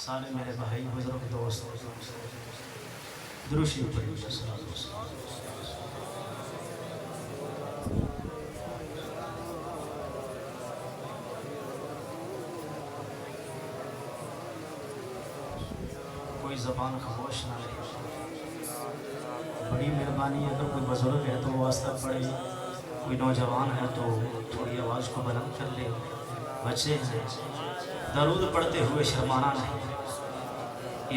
سارے میرے بھائی بزرگ دوست دروشی پڑھی کوئی زبان خاموش نہ رہے. بڑی مہربانی ہے اگر کوئی بزرگ ہے تو وہ واسطہ پڑھے، کوئی نوجوان ہے تو تھوڑی آواز کو بلند کر لے. بچے ہیں درود پڑھتے ہوئے شرمانا نہیں،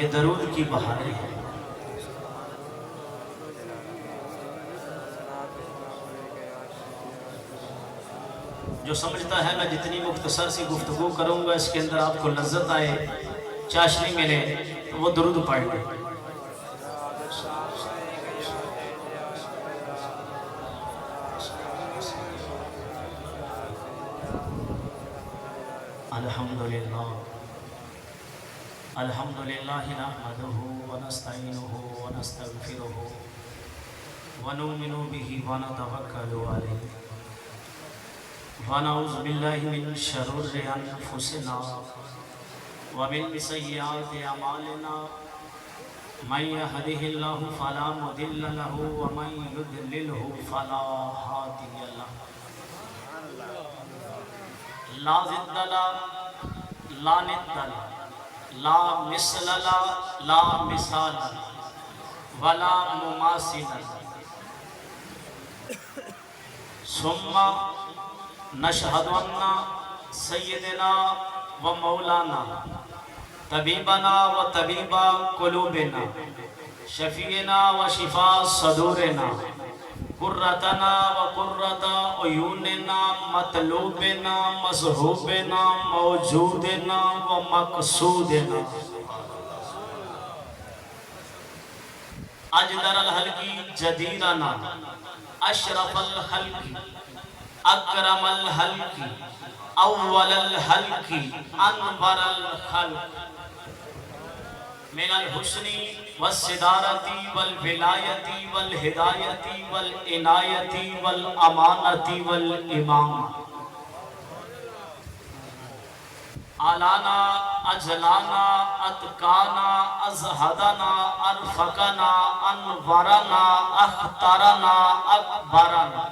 یہ درود کی بہاریں ہیں. جو سمجھتا ہے میں جتنی مختصر سی گفتگو کروں گا اس کے اندر آپ کو لذت آئے، چاشنی ملے، تو وہ درود پڑھ لے. الحمدللہ الحمدللہ نحمدہ ونستعینہ ونستغفرہ ونؤمن بہ ونتوکل علیہ ونعوذ باللہ من شرور انفسنا ومن سیئات اعمالنا من یہدہ اللہ فلا مضل لہ ومن یضللہ فلا ہادی لہ. لا ضد له لا ند له لا مثل له لا مثال له ولا مماثل له. ثم نشهد ان سيدنا ومولانا طبيبنا وطبيب قلوبنا شفيعنا وشفاء صدورنا قرتنا وقرت عیوننا مطلوبنا مذہوبنا موجودنا ومقصودنا اجدر الحلق جدیرنا اشرف الحلق اکرم الحلق اول الحلق انور الحلق من الحسن والصدارت والولایت والہدایت والعنایت والامانت والامام. اعلانا اجلانا اتقانا ازہدنا ارفقنا انورنا اختارنا اکبرنا.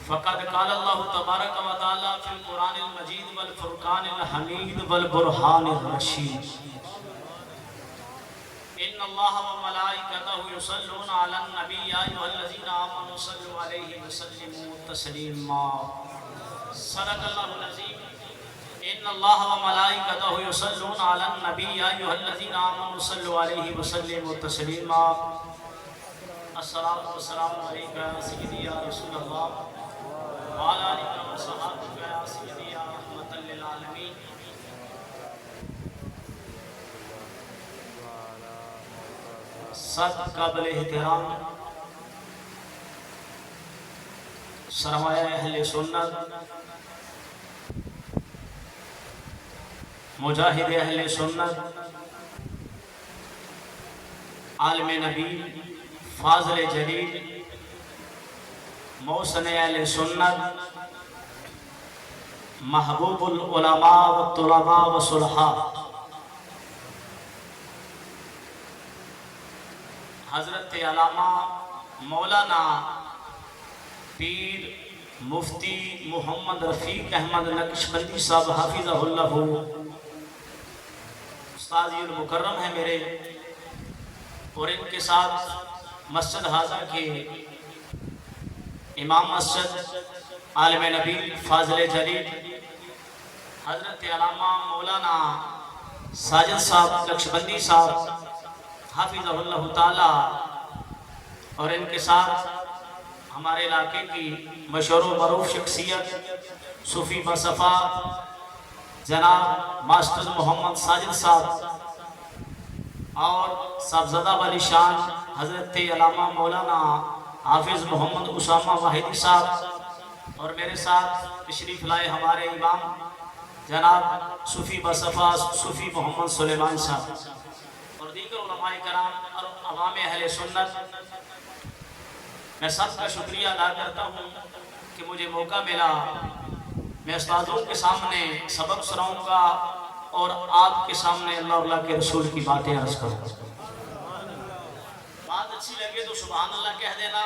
فقد قال اللہ تبارک و تعالی فی القرآن المجید والفرقان الحمید والبرہان الرشید. ان اللہ وملائکتہ یصلون علی النبی یا ایھا الذین آمنوا صلوا علیہ وسلموا تسلیما. صدق اللہ العظیم. ان اللہ وملائکتہ یصلون علی النبی یا ایھا الذین آمنوا صلوا علیہ وسلموا تسلیما. الصلاۃ والسلام علیک یا سیدی یا رسول اللہ وعلی آلہ وصحبہ یا سیدی یا رحمۃ للعالمین. صد قابل احترام سرمایہ اہل سنت، مجاہد اہل سنت، عالم نبی، فاضل جلیل، محسن اہل سنت، محبوب العلماء والطلباء والصلحاء، حضرت علامہ مولانا پیر مفتی محمد رفیق احمد نقشبندی صاحب حافظہ اللہ، استاذی المکرم ہے میرے، اور ان کے ساتھ مسجد حاضر کے امام مسجد عالم نبی فاضل جلیل حضرت علامہ مولانا ساجد صاحب نقشبندی صاحب حافظہ اللہ تعالی، اور ان کے ساتھ ہمارے علاقے کی مشہور و معروف شخصیت صوفی بصفا جناب ماسٹر محمد ساجد صاحب اور صاحبزادہ والی شان حضرت علامہ مولانا حافظ محمد اسامہ واحدی صاحب، اور میرے ساتھ تشریف لائے ہمارے امام جناب صوفی بصفا صوفی محمد سلیمان صاحب اور دیگر علماء کرام اور عوام اہل سنت. میں سب کا شکریہ ادا کرتا ہوں کہ مجھے موقع ملا میں استادوں کے سامنے سبق سناؤں گا اور آپ کے سامنے اللہ اور اللہ کے رسول کی باتیں عرض کروں. بات اچھی لگے تو سبحان اللہ کہہ دینا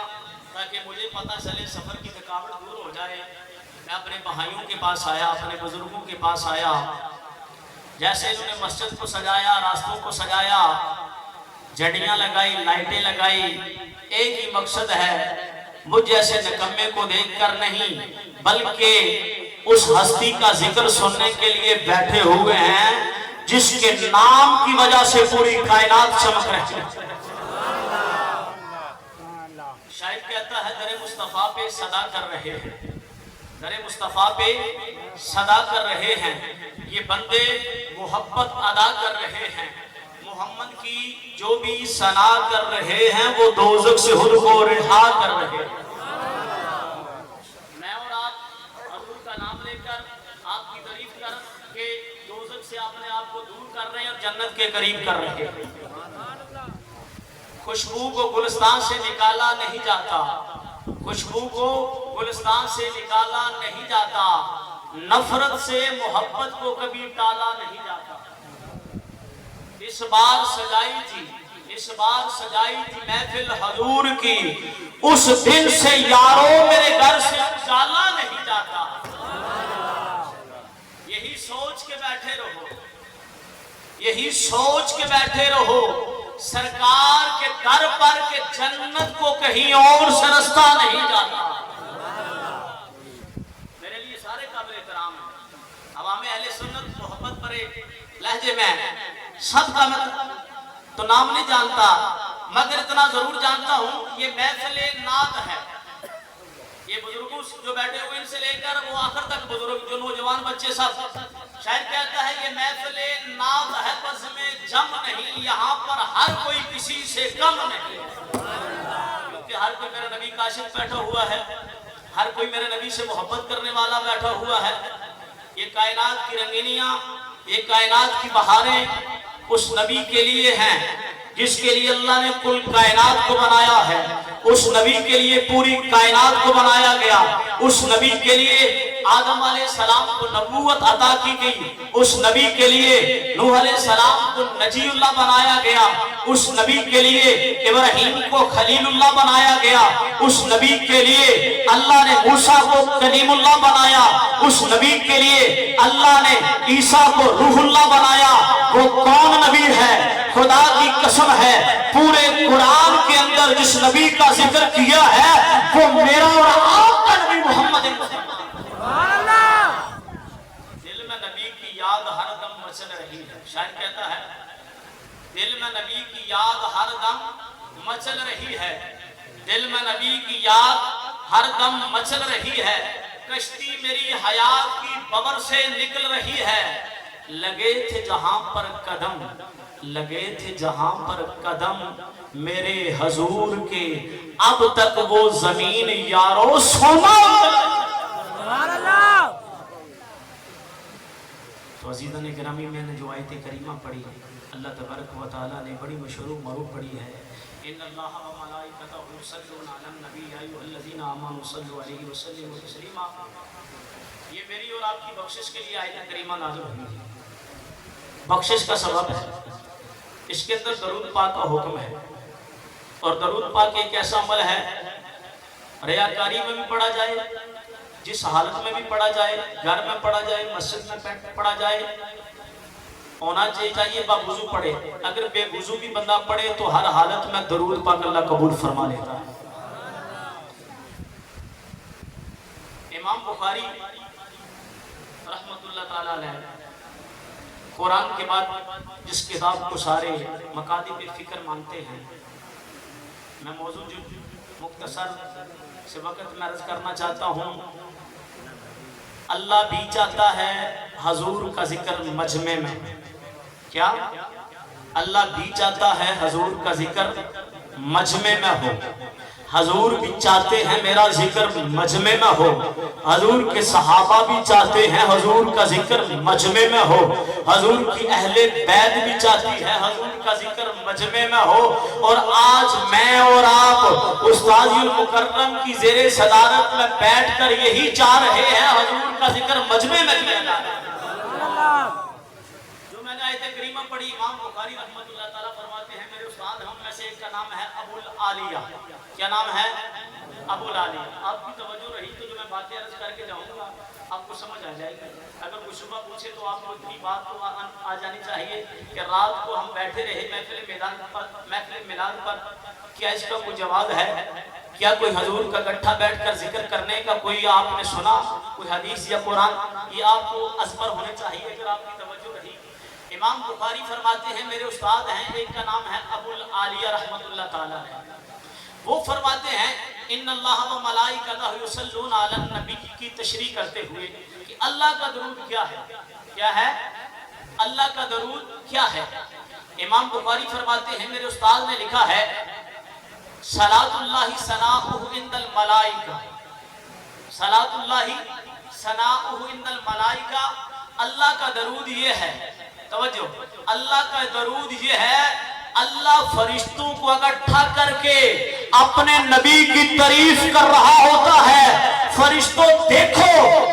تاکہ مجھے پتہ چلے، سفر کی تھکاوٹ دور ہو جائے. میں اپنے بھائیوں کے پاس آیا، اپنے بزرگوں کے پاس آیا، جیسے انہوں نے مسجد کو سجایا، راستوں کو سجایا، جھنڈیاں لگائی، لائٹیں لگائی، ایک ہی مقصد ہے، مجھ جیسے نکمے کو دیکھ کر نہیں بلکہ اس ہستی کا ذکر سننے کے لیے بیٹھے ہوئے ہیں جس کے نام کی وجہ سے پوری کائنات چمک رہی ہے. شاید کہتا ہے در مصطفیٰ پہ صدا کر رہے ہیں، در مصطفیٰ پہ صدا کر رہے ہیں، یہ بندے محبت ادا کر رہے ہیں، محمد کی جو بھی ثنا کر رہے ہیں وہ دوزخ سے خود کو رہا کر رہے ہیں. میں اور آپ حضور کا نام لے کر آپ کی تعریف کر کے دوزخ سے اپنے آپ کو دور کر رہے ہیں اور جنت کے قریب کر رہے ہیں. خوشبو کو گلستان سے نکالا نہیں جاتا، خوشبو کو گلستان سے نکالا نہیں جاتا، نفرت سے محبت کو کبھی ٹالا نہیں جاتا. اس بار سجائی تھی، اس بار سجائی تھی محفل حضور کی، اس دن سے یاروں میرے گھر سے اجالا نہیں جاتا. یہی سوچ کے بیٹھے رہو، یہی سوچ کے بیٹھے رہو سرکار کے در پر کہ جنت کو کہیں اور سے رستہ نہیں جاتا. میرے لیے سارے قابل احترام ہیں، عوام اہل سنت محبت بھرے لہجے میں سب کا میں تو نام نہیں جانتا مگر اتنا ضرور جانتا ہوں یہ محفل نعت ہے. یہ بزرگوں جو بیٹھے ہوئے ان سے لے کر وہ آخر تک بزرگ جو نوجوان بچے سب، شاید کہتا ہے یہ محفل نعت ہے بس میں جم نہیں، یہاں پر ہر کوئی کسی سے کم نہیں، کیونکہ ہر کوئی میرے نبی کا عاشق بیٹھا ہوا ہے، ہر کوئی میرے نبی سے محبت کرنے والا بیٹھا ہوا ہے. یہ کائنات کی رنگینیاں، یہ کائنات کی بہاریں اس نبی کے لیے ہیں جس کے لیے اللہ نے کل کائنات کو بنایا ہے. اس نبی کے لیے پوری کائنات کو بنایا گیا، اس نبی کے لیے آدم علیہ السلام کو نبوت عطا کی گئی، اس نبی کے لیے نوح علیہ السلام کو نجی اللہ بنایا گیا، اس نبی کے لیے ابراہیم کو خلیل اللہ بنایا گیا، اس نبی کے لیے اللہ نے موسیٰ کو کلیم اللہ بنایا، اس نبی کے لیے اللہ نے عیسیٰ کو روح اللہ بنایا. وہ کون نبی ہے؟ خدا کی قسم ہے پورے قرآن کے اندر جس نبی کا ذکر کیا ہے وہ میرا اور آپ کا نبی محمد ہے. دل میں نبی کی یاد ہر دم مچل رہی ہے. شاید کہتا ہے دل میں نبی کی یاد ہر دم مچل رہی ہے، دل میں نبی کی یاد ہر دم مچل رہی ہے، کشتی میری حیات کی ببر سے نکل رہی ہے. لگے تھے جہاں پر قدم، لگے تھے جہاں پر قدم میرے حضور کے، اب تک وہ زمین یارو سونا. تو عزیزان گرامی میں نے جو آیت کریمہ پڑھی اللہ تبارک و تعالیٰ نے بڑی مشہور و معروف پڑھی ہے. ان اللہ و ملائکتہ یصلون علی النبی یا ایھا الذین آمنوا صلوا علیہ وسلموا تسلیما. یہ میری اور آپ کی بخشش کے لیے آیت کریمہ نازل ہوئی ہے، بخشش کا سبب ہے. اس کے اندر درود پاک کا حکم ہے، اور درود پاک ایک ایسا عمل ہے ریاکاری میں بھی پڑھا جائے، جس حالت میں بھی پڑھا جائے، گھر میں پڑھا جائے، مسجد میں پڑھا جائے، ہونا چاہیے با وضو پڑھے. اگر بے وضو بھی بندہ پڑھے تو ہر حالت میں درود پاک اللہ قبول فرما لیتا ہے. امام بخاری رحمت اللہ تعالیٰ علیہ قرآن کے بعد جس کتاب کو سارے مکاتب فکر مانتے ہیں، میں موضوع جو مختصر سے وقت میں عرض کرنا چاہتا ہوں. اللہ بھی چاہتا ہے حضور کا ذکر مجمع میں، کیا اللہ بھی چاہتا ہے حضور کا ذکر مجمع میں ہو. حضور بھی چاہتے ہیں میرا ذکر مجمع میں ہو، حضور کے صحابہ بھی چاہتے ہیں حضور کا ذکر مجمع میں ہو، حضور کی اہل بیت بھی چاہتی ہے حضور کا ذکر مجمع میں ہو. اور آج میں اور آپ استاذ المکرم کی زیر صدارت میں بیٹھ کر یہی چاہ رہے ہیں حضور کا ذکر مجمع میں کیا جائے. العالیہ. کیا نام ہے؟ ابو العالیہ. آپ کی توجہ رہی تو جو میں باتیں عرض کر کے جاؤں گا آپ کو سمجھ آ جائے گی. اگر کوئی شبہ پوچھے تو آپ کو اتنی بات تو آ جانی چاہیے کہ رات کو ہم بیٹھے رہے محفل میلاد پر، کیا اس کا کوئی جواز ہے؟ کیا کوئی حضور کا گٹھا بیٹھ کر ذکر کرنے کا کوئی آپ نے سنا؟ کوئی حدیث یا قرآن؟ یہ آپ کو ازبر ہونے چاہیے اگر آپ کی توجہ رہی. امام بخاری فرماتے ہیں، میرے استاد ہیں، ایک کا نام ہے ابو العالیہ رحمت اللہ تعالیٰ ہے. وہ فرماتے ہیں ان اللہ و ملائکتہ یصلون علی النبی کی تشریح کرتے ہوئے کہ اللہ کا درود کیا ہے. کیا ہے؟ اللہ کا درود کیا ہے؟ امام بخاری فرماتے ہیں، میرے استاد نے لکھا ہے صلاۃ اللہ ثناؤہ عند الملائکہ. صلاۃ اللہ ثناؤہ عند الملائکہ، اللہ کا درود یہ ہے، توجہ، اللہ کا درود یہ ہے، اللہ فرشتوں کو اکٹھا کر کے اپنے نبی کی تعریف کر رہا ہوتا ہے. فرشتوں دیکھو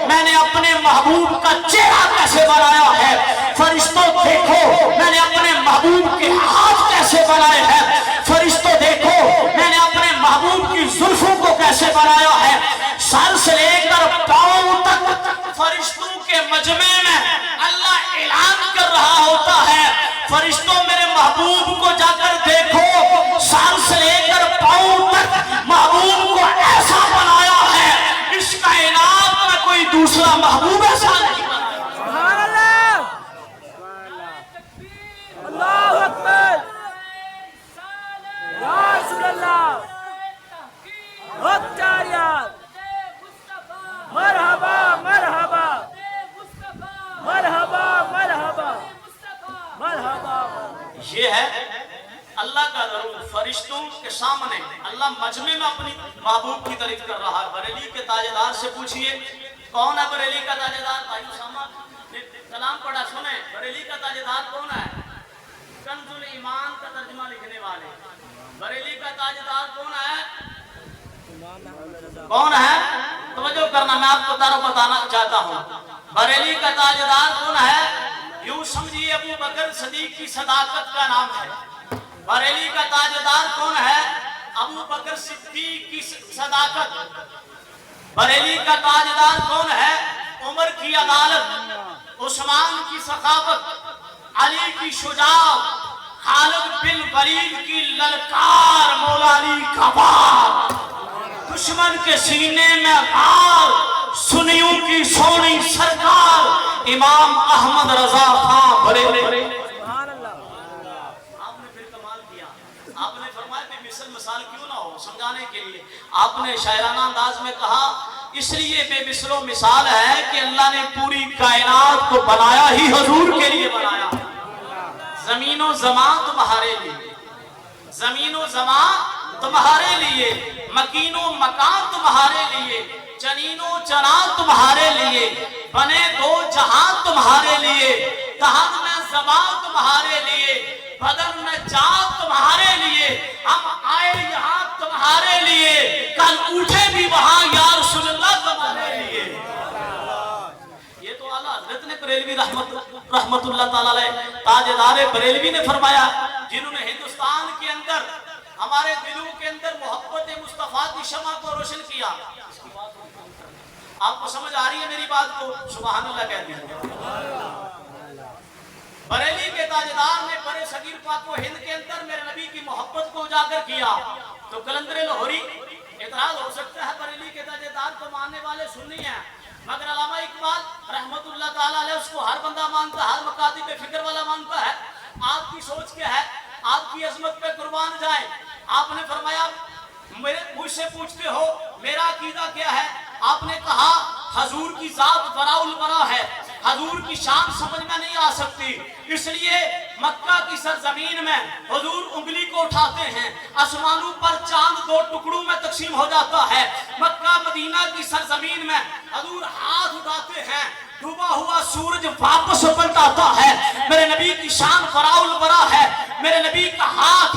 میں نے اپنے محبوب کا چہرہ کیسے بنایا ہے، فرشتوں دیکھو میں نے اپنے محبوب کے ہاتھ کیسے بنائے ہیں، فرشتوں دیکھو میں نے اپنے محبوب کی زلفوں کو کیسے بنایا ہے. سر سے لے کر پاؤں تک فرشتوں کے مجمع میں اللہ اعلان کر رہا ہوتا ہے، فرشتوں میرے محبوب کو جا کر دیکھو، سر سے لے کر پاؤں تک محبوب کو ایسا بنایا ہے، اس کائنات میں کوئی دوسرا محبوب ایسا نہیں بنایا. سبحان اللہ، اللہ اکبر، یا رسول اللہ، مرحبا مرحبا مرحبا مرحبا مرحبا. یہ ہے اللہ کا درود. فرشتوں کے سامنے اللہ مجمع میں اپنی محبوب کی تعریف کر رہا ہے. بریلی کے تاجدار سے پوچھئے کون ہے بریلی کا تاجدار؟ بھائی اسامہ نے کلام پڑھا، سنیں بریلی کا تاجدار کون ہے؟ کنز الایمان کا ترجمہ لکھنے والے. بریلی کا تاجدار کون ہے؟ کون ہے؟ توجہ کرنا، میں آپ کو تعارف بتانا چاہتا ہوں. بریلی کا تاجدار کون ہے؟ یوں سمجھیے ابو بکر صدیق کی صداقت کا نام ہے. بریلی کا تاجدار کون ہے؟ ابو بکر صدیق کی صداقت. بریلی کا تاجدار کون ہے؟ عمر کی عدالت، عثمان کی سخاوت، علی کی شجاعت، خالد بن ولید کی للکار، مولا علی کا وار، دشمن کے سینے میں غار، سنیوں کی سونی سرکار، امام احمد رضا خان بریلوی. آپ نے پھر کمال کیا، آپ نے فرمایا کہ مثل مثال کیوں نہ ہو، سمجھانے کے لیے آپ نے شاعرانہ انداز میں کہا اس لیے بے مثل و مثال ہے کہ اللہ نے پوری کائنات کو بنایا ہی حضور کے لیے بنایا. زمین و زمان تمہارے لیے، زمین و زمان تمہارے لیے، مکین و مکان تمہارے لیے، جنین و جنان تمہارے لیے، بنے دو جہان تمہارے لیے، دہن میں زبان تمہارے لیے، بدن میں جان تمہارے لیے، ہم آئے یہاں تمہارے لیے، کل اٹھے بھی وہاں یا رسول اللہ تمہارے لیے. یہ تو اعلیٰ حضرت نے بریلوی رحمت اللہ تعالیٰ علیہ تاجدار بریلوی نے فرمایا، جنہوں نے ہندوستان کے اندر ہمارے دلوں کے اندر محبت مصطفیٰ کی شمع کو روشن کیا. آپ کو سمجھ آ رہی ہے میری بات کو؟ سبحان اللہ کہہ دیجیے. بریلی کے تاجدار نے برے صغیر پاک و ہند کے اندر میرے نبی کی محبت کو اجاگر کیا. تو قلندر لاہوری اعتراض ہو سکتا ہے، بریلی کے تاجدار کو ماننے والے سنی ہیں، مگر علامہ اقبال رحمت اللہ تعالیٰ علیہ اس کو ہر بندہ مانتا ہے، ہر مکاتب فکر والا مانتا ہے. آپ کی سوچ کیا ہے؟ آپ کی عظمت پہ قربان جائیں. آپ نے فرمایا مجھ سے پوچھتے ہو میرا عقیدہ کیا ہے؟ آپ نے کہا حضور کی ذات براء البراء ہے، حضور کی شان سمجھ میں نہیں آ سکتی، اس لیے مکہ کی سرزمین میں حضور انگلی کو اٹھاتے ہیں، آسمانوں پر چاند دو ٹکڑوں میں تقسیم ہو جاتا ہے، مکہ مدینہ کی سرزمین میں حضور ہاتھ اٹھاتے ہیں، ڈوبا ہوا سورج واپس پلٹ آتا ہے. میرے نبی کی شان براء البراء ہے، میرے نبی کا ہاتھ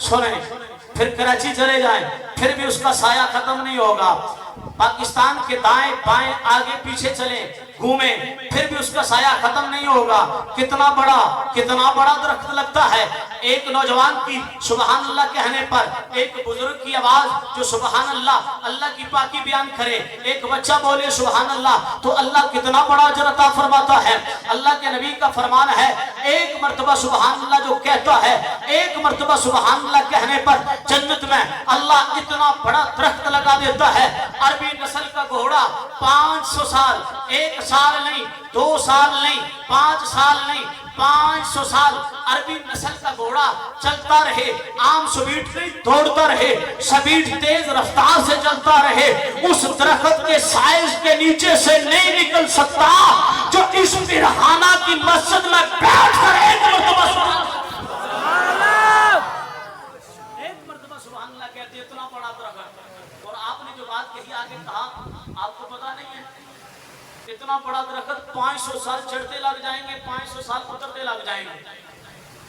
سنیں، پھر کراچی چلے جائیں، پھر بھی اس کا سایہ ختم نہیں ہوگا۔ پاکستان کے دائیں بائیں آگے پیچھے چلیں، گھومیں، پھر بھی اس کا سایہ ختم نہیں ہوگا۔ کتنا بڑا درخت لگتا ہے۔ ایک نوجوان کی سبحان اللہ کہنے پر، ایک بزرگ کی آواز جو سبحان اللہ کی پاکی بیان کرے، ایک بچہ بولے سبحان اللہ، تو اللہ کتنا بڑا اجر عطا فرماتا ہے۔ اللہ کے نبی کا فرمان ہے، ایک مرتبہ سبحان اللہ جو کہتا ہے، ایک مرتبہ سبحان اللہ کہنے پر جنت میں اللہ اتنا بڑا درخت لگا دیتا ہے۔ عربی نسل کا گھوڑا 500 سال، 1 سال نہیں، 2 سال نہیں، 5 سال نہیں، 500 سال عربی نسل کا گھوڑا چلتا رہے، عام سپیڈ نہیں دوڑتا رہے، سپیڈ تیز رفتار سے چلتا رہے، اس درخت کے سائز کے نیچے سے نہیں نکل سکتا جو اس برہانہ کی مسجد میں بیٹھ کر ایک مرتبہ سبحان اللہ کہتے ہیں۔ اتنا بڑا درخت، اور آپ نے جو بات کہی آگے کہا، آپ کو پتا نہیں ہے اتنا بڑا درخت 500 سال چڑھتے لگ جائیں گے، 500 سال اترتے لگ جائیں گے۔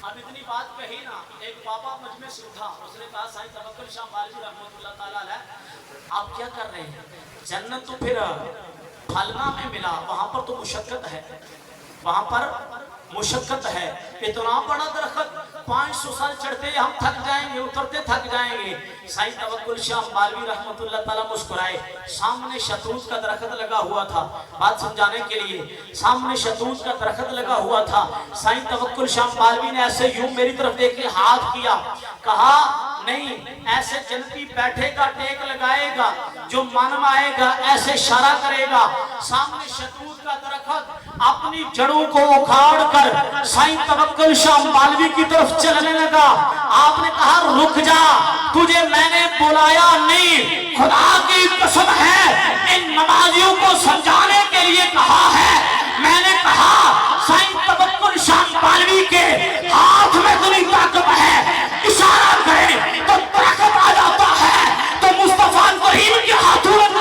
اب اتنی بات کہی نا، ایک بابا مجمع سے اٹھا، اس نے کہا سائیں توکل شاہ مالوی رحمۃ اللہ تعالیٰ علیہ، آپ کیا کر رہے ہیں؟ جنت تو پھر پھلنا میں ملا، وہاں پر تو مشقت ہے، وہاں پر مشقت ہے۔ اتنا بڑا درخت 500 سال چڑھتے ہم تھک جائیں گے، اترتے تھک جائیں گے۔ سائیں توکل شاہ مالوی رحمۃ اللہ تعالیٰ مسکرائے۔ سامنے شتوت کا درخت لگا ہوا تھا، بات سمجھانے کے لیے، سامنے شتوت کا درخت لگا ہوا تھا۔ سائیں توکل شاہ مالوی نے ایسے یوں میری طرف دیکھ کے ہاتھ کیا، کہا نہیں، ایسے جنتی بیٹھے گا، ٹیک لگائے گا، جو من میں آئے گا ایسے اشارہ کرے گا۔ سامنے شتوت کا درخت اپنی جڑوں کو اکھاڑ کر سائیں توکل شاہ مالوی کی طرف چلنے لگا۔ آپ نے کہا رک جا، تجھے میں نے بلایا نہیں، خدا کی قسم ہے ان نمازیوں کو سمجھانے کے لیے کہا ہے۔ میں نے کہا سائیں توکل شاہ مالوی کے ہاتھ میں اتنی طاقت ہے، اشارہ کرے تو درخت آ جاتا ہے، تو مصطفیٰ کریم کے ہاتھوں میں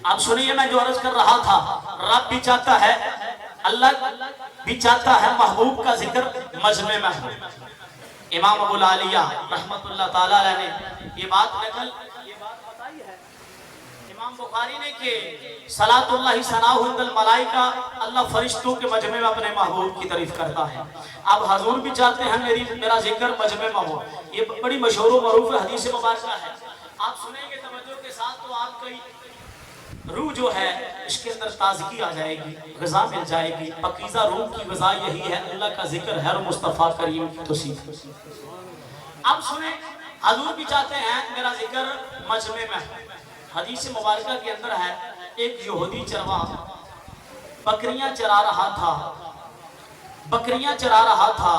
آپ سنیے، میں جو عرض کر رہا تھا، رب بھی چاہتا ہے، اللہ بھی چاہتا ہے محبوب کا ذکر مجمع میں ہو۔ امام ابو العالیہ رحمت اللہ تعالیٰ علیہ نے یہ بات بتائی ہے امام بخاری نے کہ صلاۃ اللہ ثناء عند الملائکہ، اللہ فرشتوں کے مجمع میں اپنے محبوب کی تعریف کرتا ہے۔ اب حضور بھی چاہتے ہیں میرا ذکر مجمع میں ہو۔ یہ بڑی مشہور و معروف حدیث مبارکہ ہے، آپ سنیں گے توجہ کے ساتھ تو آپ کی روح جو ہے اس کے اندر تازگی آ جائے گی، غذا مل جائے گی۔ پاکیزہ روح کی غذا یہی ہے، اللہ کا ذکر ہے اور مصطفیٰ کریم کی توصیف۔ اب سنیں، حضور بھی چاہتے ہیں میرا ذکر مجمع میں۔ حدیث مبارکہ کے اندر ہے، ایک یہودی چرواہ بکریاں چرا رہا تھا،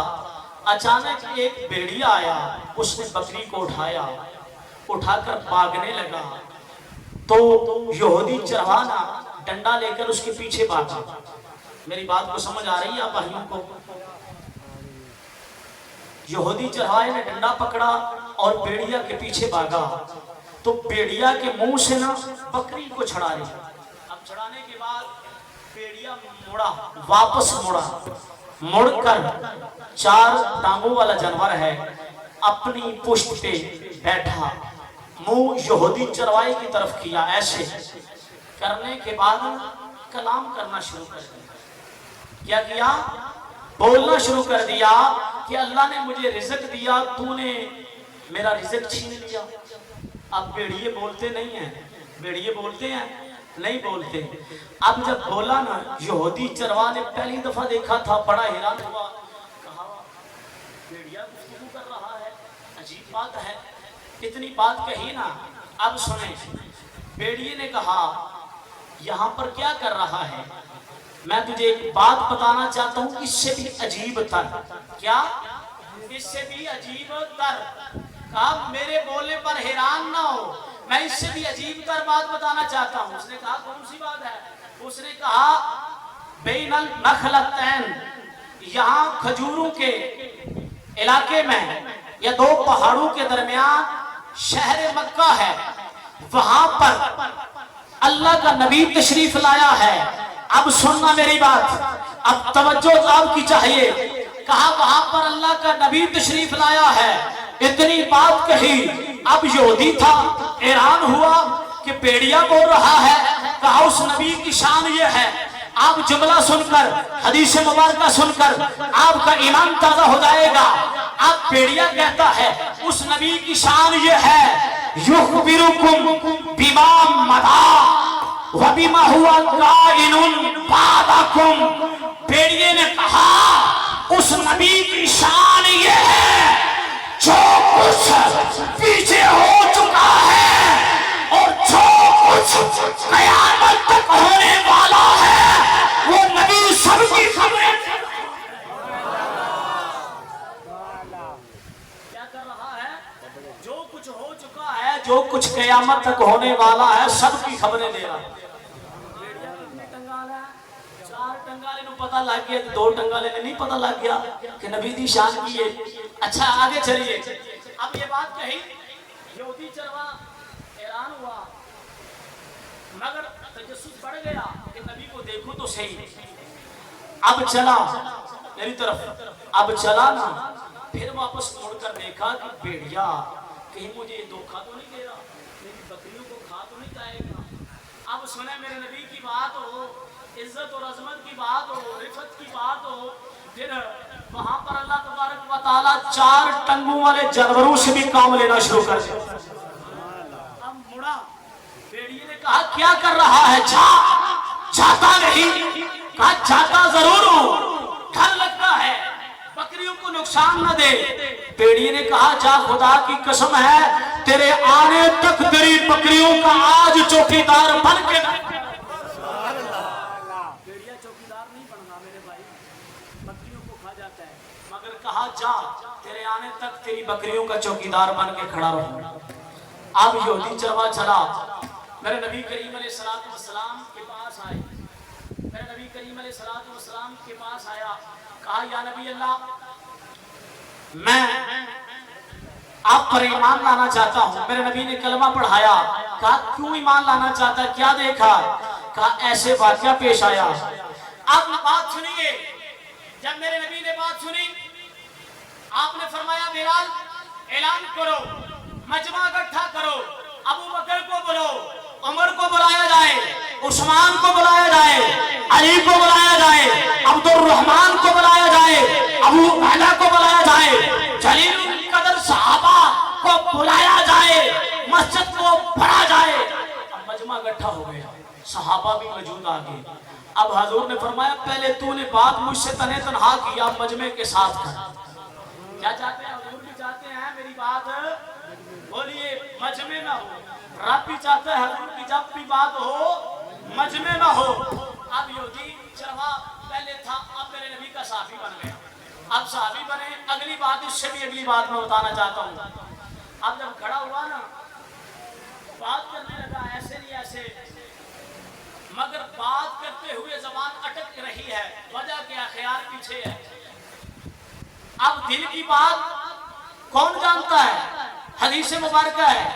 اچانک ایک بھیڑیا آیا، اس نے بکری کو اٹھا کر بھاگنے لگا، تو یہودی چرواہ ڈنڈا لے کر اس کے پیچھے بھاگا۔ میری بات کو سمجھ آ رہی ہے آپ بھائیوں کو؟ یہودی چرواہ نے ڈنڈا پکڑا اور بھیڑیا کے پیچھے بھاگا، تو بھیڑیا کے منہ سے بکری کو چھڑا لی۔ اب چھڑانے کے بعد بھیڑیا واپس مڑ کر 4 ٹانگوں والا جانور ہے، اپنی پشت پہ بیٹھا، منہ یہودی چرواہے کی طرف کیا، ایسے کرنے کے بعد کلام کرنا شروع کر دیا۔ کیا کیا؟ بولنا شروع کر دیا کہ اللہ نے مجھے رزق دیا، تو نے میرا رزق چھین لیا۔ اب بھیڑیے بولتے نہیں ہیں، بھیڑیے بولتے ہیں نہیں بولتے۔ اب جب بولا نا، یہودی چرواہ نے پہلی دفعہ دیکھا تھا، بڑا حیران ہوا، کہا بھیڑیا گفتگو کر رہا ہے، عجیب بات ہے۔ اتنی بات کہی نا، اب سنیں، بھیڑیے نے کہا یہاں پر کیا کر رہا ہے؟ میں تجھے ایک بات بتانا چاہتا ہوں، اس سے بھی عجیب تر۔ کیا؟ اس سے بھی عجیب تر۔ کہا میرے بولنے پر حیران نہ ہو، میں اس سے بھی عجیب تر بات بتانا چاہتا ہوں۔ اس نے کہا کون سی بات ہے؟ اس نے کہا بین النخلتین، یہاں کھجوروں کے علاقے میں یہ دو پہاڑوں کے درمیان شہر مکہ ہے، وہاں پر اللہ کا نبی تشریف لایا ہے۔ اب سننا میری بات، اب توجہ آپ کی چاہیے۔ کہا وہاں پر اللہ کا نبی تشریف لایا ہے، اتنی بات کہی۔ اب یہودی تھا، حیران ہوا کہ بیڑیا بول رہا ہے۔ کہا اس نبی کی شان یہ ہے، آپ جملہ سن کر، حدیث مبارکہ سن کر آپ کا ایمان تازہ ہو جائے گا۔ آپ بیڑیا کہتا ہے اس نبی کی شان یہ ہے، یخبرکم بما مضی وبما هو کائن بعدکم۔ بیڑیے نے کہا اس نبی کی شان یہ ہے جو کچھ پیچھے ہو چکا ہے اور جو کچھ قیامت تک ہونے والا ہے، وہ نبی سب کی خبریں کیا کر رہا ہے؟ جو کچھ ہو چکا ہے، جو کچھ قیامت تک ہونے والا ہے، سب کی خبریں دے رہا ہے۔ چار ٹنگالے نو پتہ لگ گیا، دو ٹنگالے نے نہیں پتہ لگ گیا کہ نبی دی شان کی ہے۔ اچھا آگے چلیے، اب یہ بات کہی، یہودی چروا حیران ہوا، مگر تجسس بڑھ گیا کہ نبی کو دیکھو تو صحیح۔ اب چلا میری طرف، اب چلا نا، پھر واپس مڑ کر دیکھا کہ بیڑیا کہیں مجھے دھوکہ تو نہیں دے رہا، میری بکریوں کو کھا تو نہیں جائے گا۔ اب سنے میرے نبی کی بات ہو، عزت اور عظمت کی بات ہو، رفت کی بات ہو، پھر وہاں پر اللہ تبارک و تعالیٰ چار ٹنگوں والے جانوروں سے بھی کام لینا شروع کر دیا۔ اب مڑا، بیڑیے نے کہا کیا کر رہا ہے؟ جاتا نہیں؟ کہا جاتا ضرور ہوں، ڈر لگتا ہے بکریوں کو نقصان نہ دے۔ بیڑیے نے کہا جا خدا کی قسم ہے تیرے آنے تک تیری بکریوں کا آج چوکیدار بن کے کہا جا تیرے آنے تک تیری بکریوں کا چوکیدار بن کے کھڑا رہوں۔ اب یہودی چروا چلا، میرے نبی کریم علیہ السلام کے پاس آئے، میرے نبی کریم علیہ السلام کے پاس آیا، کہا یا نبی اللہ میں آپ پر ایمان لانا چاہتا ہوں۔ میرے نبی نے کلمہ پڑھایا، کہا کیوں ایمان لانا چاہتا ہے، کیا دیکھا؟ کہا ایسے واقعہ پیش آیا۔ اب بات سنیے، جب میرے نبی نے بات سنی، آپ نے فرمایا بلال اعلان کرو، مجمع اکٹھا کرو، ابو بکر کو بلو، عمر کو بلایا جائے، عثمان کو بلایا جائے، علی کو بلایا جائے، عبد الرحمن کو بلایا جائے، ابو عبیدہ کو بلایا جائے، جلیل القدر صحابہ کو بلایا جائے، مسجد کو بھرا جائے۔ اب مجمع اکٹھا ہو گیا، صحابہ بھی موجود آ گئے۔ اب حضور نے فرمایا پہلے تو نے بات مجھ سے تنہ تنہا کی، اب مجمع کے ساتھ کر۔ کیا چاہتے ہیں؟ حضور بھی چاہتے ہیں میری بات بولیے مجمع نہ ہو، رب بھی چاہتا ہے حضور کی جب بھی بات ہو مجمع نہ ہو۔ اب یہودی چروا پہلے تھا، اب میرے نبی کا صحابی بن گیا، اب صحابی بنے۔ اگلی بات، اس سے بھی اگلی بات میں بتانا چاہتا ہوں۔ اب جب کھڑا ہوا نا، بات کرنے لگا، ایسے نہیں ایسے، مگر بات کرتے ہوئے زبان اٹک رہی ہے، وجہ کیا؟ خیال پیچھے ہے۔ اب دل کی بات کون جانتا ہے؟ حدیث مبارکہ ہے،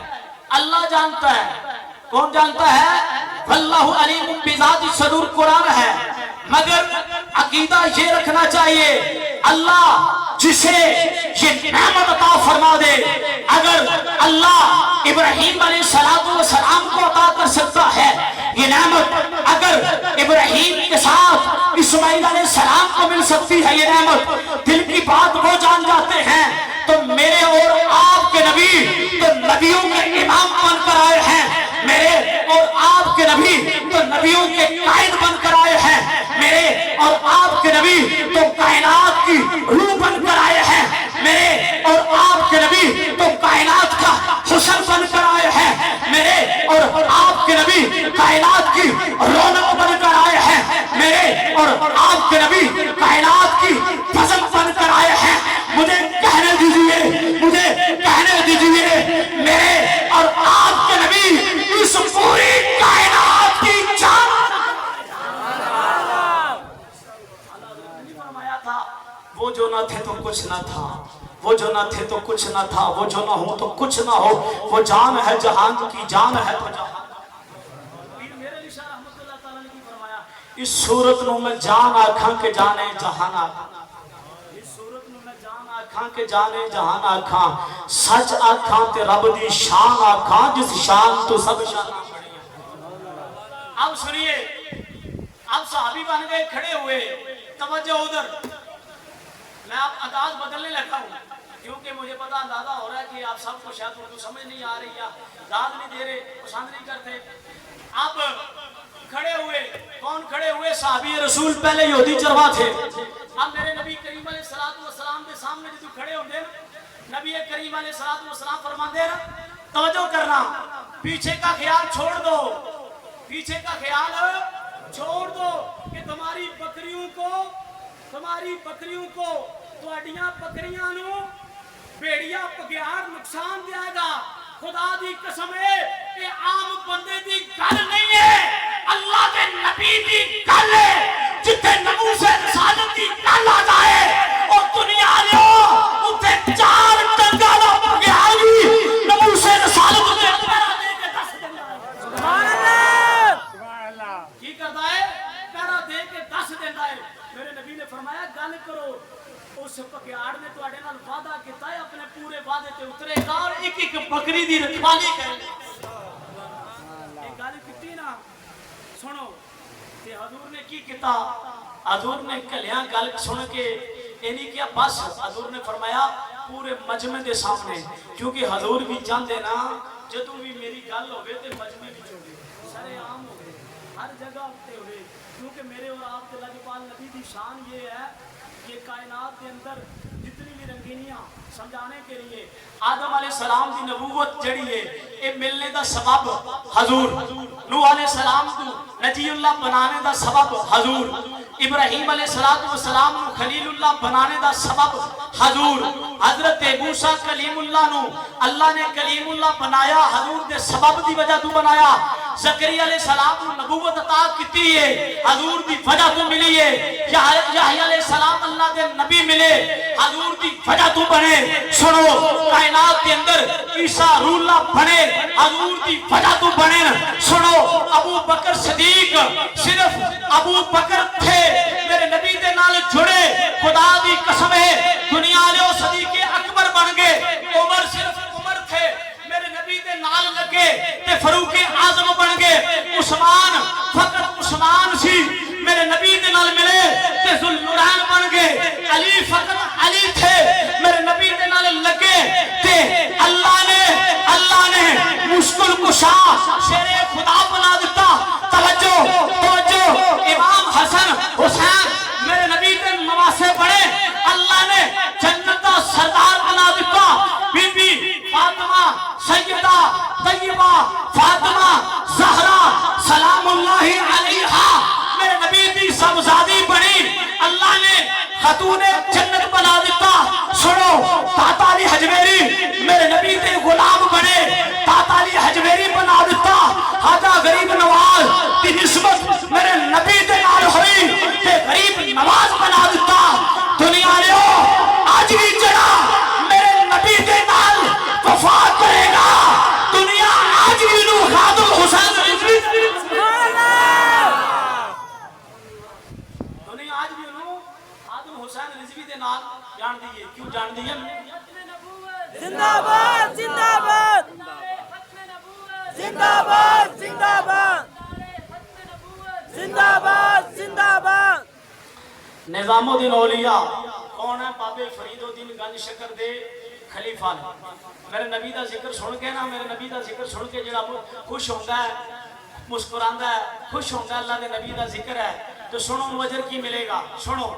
اللہ جانتا ہے۔ کون جانتا ہے؟ واللہ علیم بذات الصدور، قرآن ہے۔ مگر عقیدہ یہ رکھنا چاہیے، اللہ جسے یہ نعمت عطا فرما دے، اگر اللہ ابراہیم علیہ السلام کو عطا کر سکتا ہے یہ نعمت، اگر ابراہیم کے ساتھ اسماعیل علیہ السلام کو مل سکتی ہے یہ نعمت، دل کی بات وہ جان جاتے ہیں، تو میرے اور آپ کے نبی تو نبیوں کے امام بن کر آئے ہیں، میرے اور آپ کے نبی تو نبیوں کے قائد بن کر آئے ہیں، میرے اور آپ کے نبی تو کائنات کی روح بن کر آئے ہیں، میرے اور آپ کے نبی تو کائنات کا حسن بن کر آئے ہیں، میرے اور آپ کے نبی کائنات کی رونق بن کر آئے ہیں، میرے اور آپ کے نبی کائنات کی فضل بن کر آئے ہیں۔ مجھے کہنے دیجئے، مجھے کہنے دیجئے، میرے اور آپ کے نبی اس پوری کائنات کی جان وہ جو نہ تھے تو کچھ نہ تھا، وہ جو نہ تھے تو کچھ نہ تھا، وہ جو نہ ہو تو کچھ نہ ہو، وہ جان ہے جہان کی جان ہے تو جہان۔ پیر میرے علی شاہ رحمت اللہ تعالیٰ نے کی فرمایا اس صورت نو میں جان آکھاں کے جانے جہان آکھاں، اس صورت نو میں جان آکھاں کے جانے جہان آکھاں، سچ آکھاں تے رب دی شان آکھاں جس شان تو سب شان بڑی۔ اب سنیے، اب صحابی بن گئے کھڑے ہوئے، توجہ ادھر، میں اب انداز بدلنے لگا ہوں کیونکہ مجھے پتا اندازہ ہو رہا ہے کہ آپ سب کو شاید اردو سمجھ نہیں آ رہی یا داد نہیں دے رہے، پسند نہیں کرتے۔ اب کھڑے ہوئے، کون کھڑے ہوئے؟ صحابی رسول، پہلے یہودی چرواہ تھے۔ اب میرے نبی کریم علیہ السلام کے سامنے جو کھڑے ہوندے نبی کریم علیہ السلام فرماندے نا، توجہ کرنا، پیچھے کا خیال چھوڑ دو، پیچھے کا خیال چھوڑ دو کہ تمہاری بکریوں کو تواڈیاں بکریاں نو بیڑیا پگیار نقصان دے گا۔ خدا دی قسم ہے کہ عام بندے دی گل نہیں ہے، اللہ دے نبی دی گل ہے۔ جتھے نبو سے رسالت دی گل آ جائے اور دنیا لو اتھے چار ٹنگا دا پگیار بھی نبو سے رسالت دے پیرا دے کے دس دیندا ہے۔ سبحان اللہ، کی کردا ہے؟ پیرا دے کے دس دیندا ہے۔ میرے نبی نے فرمایا گل کرو، اس پگیاڑ نے تواڈے نال وعدہ کیتا ہے، اپنے پورے وعدے تے اترے گا اور ایک ایک بکری دی رکھوالی کرے گا۔ یہ گل کیتی نا، سنو تے حضور نے کی کیتا؟ حضور نے کلیاں گل سن کے اینی کیا بس، حضور نے فرمایا پورے مجمع دے سامنے، کیونکہ حضور بھی چاہندے نا جدوں بھی میری گل ہوے تے مجمع وچ ہوے، سارے عام ہوے، ہر جگہ تے ہوے، کیونکہ میرے اور آپ کے لاجپال نبی دی شان یہ ہے کہ کائنات کے اندر جتنی بھی رنگینیاں سمجھانے کے لیے آدم علیہ السلام دی نبوت جڑی ہے اے ملنے دا سبب حضور، نوح علیہ السلام کو نجی اللہ بنانے دا سبب حضور، ابراہیم علیہ السلام کو خلیل اللہ بنانے دا سبب حضور، حضرت موسیٰ کلیم اللہ نو اللہ نے کلیم اللہ بنایا حضور دے سبب دی وجہ تو بنایا، زکریا علیہ السلام کو نبوت عطا کیتی ہے حضور دی وجہ تو ملی ہے، یحییٰ علیہ السلام اللہ دے نبی ملے حضور دی وجہ تو بنے۔ سنو کائنات کے اندر عیسیٰ روح اللہ بنے حضور دی وجہ تو بنے۔ سنو ابو بکر صدیق، صرف ابو بکر تھے میرے نبی دے نال جڑے، خدا دی قسم ہے دنیا لے صدیق اکبر بن گئے، عمر صرف عمر تھے میرے نبی دے نال لگے تے فاروق اعظم بن گئے، عثمان فقط عثمان سی میرے نبی دے نال ملے تے ذوالنورین بن گئے، علی فقط علی تھے میرے نبی دے نال لگے تے اللہ نے مشکل کشا شیر خدا بنا دیتا۔ توجہ امام حسن حسین میرے نبی دے نواسے بڑے، اللہ نے جنت دا سردار بنا دیتا۔ بی بی فاطمہ سیدہ طیبہ فاطمہ زہرا سلام اللہ علیہا میرے نبی دی سبزادی بنی، اللہ نے خاتون جنت بنا دیتا۔ سنو داتا علی حجویری میرے نبی دے غلام بنے، داتا علی حجویری بنا دیتا۔ خواجہ غریب نواز کی نسبت میرے نبی دے نال ہوئی تے غریب نواز بنا دیتا۔ دنیا لے آج بھی جڑا میرے نبی دے نال وفا کرے گا دنیا آج بھی نو خادم حسین رضوی دنیا آج بھی نو خادم حسین رضوی دے نال جان دیئے۔ کیوں جان دیئے؟ زندہ باد، زندہ باد، زندہ باد، زندہ باد، زندہ باد، زندہ باد۔ نظام الدین اولیاء کون ہے؟ بابے فرید الدین گنج شکر دے خلیفہ نے۔ میرے نبی دا ذکر سن کے نا، میرے نبی دا ذکر سن کے جڑا خوش ہوتا ہے، مسکراندا ہے، خوش ہوتا ہے، اللہ دے نبی دا ذکر ہے تو سنو اجر کی ملے گا۔ سنو